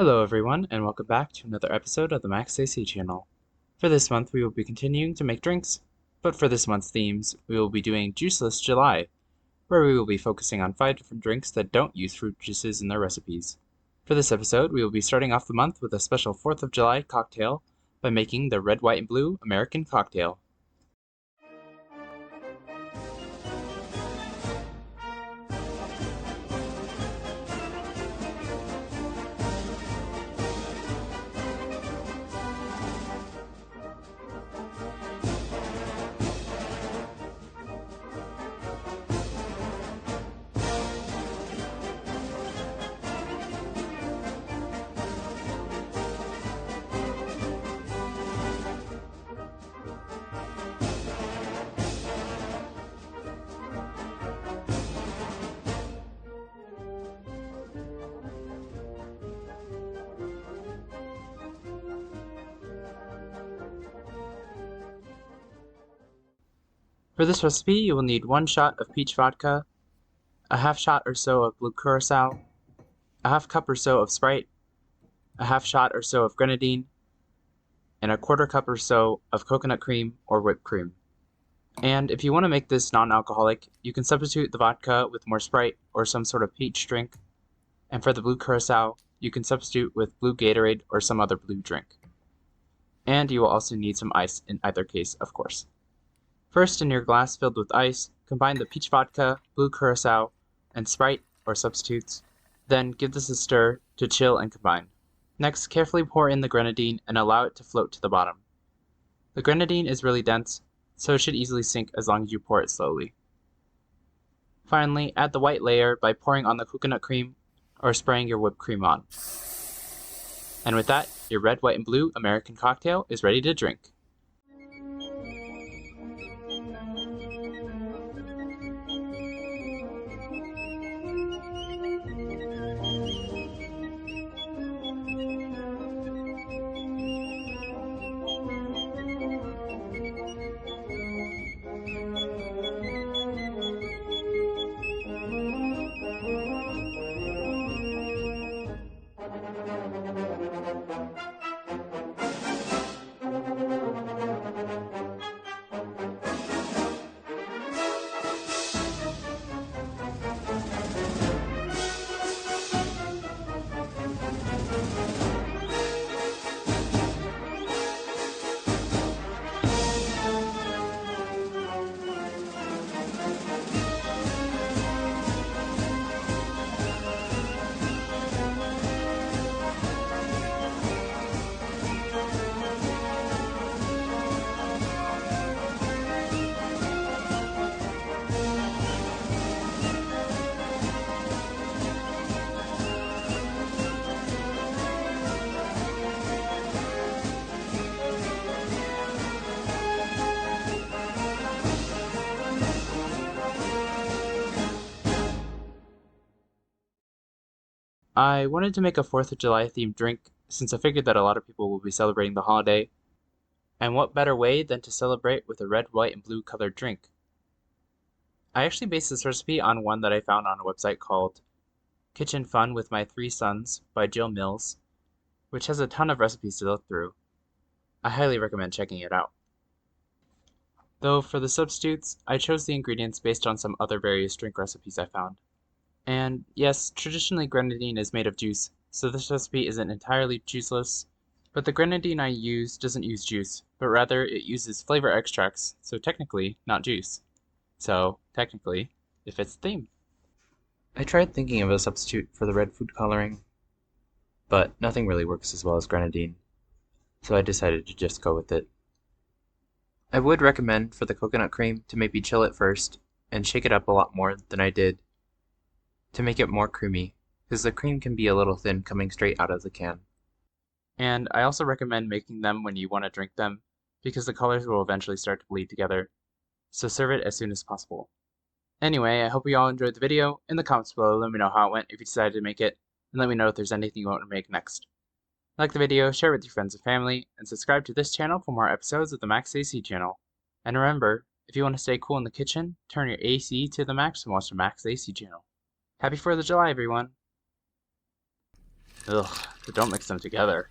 Hello everyone, and welcome back to another episode of the Max AC channel. For this month, we will be continuing to make drinks, but for this month's themes, we will be doing Juiceless July, where we will be focusing on 5 different drinks that don't use fruit juices in their recipes. For this episode, we will be starting off the month with a special 4th of July cocktail by making the Red, White, and Blue American Cocktail. For this recipe, you will need 1 shot of Peach Vodka, a half shot or so of Blue Curacao, a half cup or so of Sprite, a half shot or so of grenadine, and a 1/4 cup or so of coconut cream or whipped cream. And if you want to make this non-alcoholic, you can substitute the vodka with more Sprite or some sort of peach drink. And for the Blue Curacao, you can substitute with blue Gatorade or some other blue drink. And you will also need some ice in either case, of course. First, in your glass filled with ice, combine the Peach Vodka, Blue Curacao, and Sprite or substitutes. Then give this a stir to chill and combine. Next, carefully pour in the grenadine and allow it to float to the bottom. The grenadine is really dense, so it should easily sink as long as you pour it slowly. Finally, add the white layer by pouring on the coconut cream or spraying your whipped cream on. And with that, your Red, White, and Blue American cocktail is ready to drink. I wanted to make a 4th of July themed drink since I figured that a lot of people will be celebrating the holiday, and what better way than to celebrate with a red, white, and blue colored drink. I actually based this recipe on one that I found on a website called Kitchen Fun with My 3 Sons by Jill Mills, which has a ton of recipes to look through. I highly recommend checking it out. Though for the substitutes, I chose the ingredients based on some other various drink recipes I found. And yes, traditionally grenadine is made of juice, so this recipe isn't entirely juiceless, but the grenadine I use doesn't use juice, but rather it uses flavor extracts, so technically not juice. So, technically, it fits the theme. I tried thinking of a substitute for the red food coloring, but nothing really works as well as grenadine, so I decided to just go with it. I would recommend for the coconut cream to maybe chill it first and shake it up a lot more than I did to make it more creamy, because the cream can be a little thin coming straight out of the can. And I also recommend making them when you want to drink them, because the colors will eventually start to bleed together, so serve it as soon as possible. Anyway, I hope you all enjoyed the video. In the comments below, let me know how it went if you decided to make it, and let me know if there's anything you want to make next. Like the video, share it with your friends and family, and subscribe to this channel for more episodes of the Max AC channel. And remember, if you want to stay cool in the kitchen, turn your AC to the max and watch the Max AC channel. Happy 4th of July, everyone! Ugh, but don't mix them together.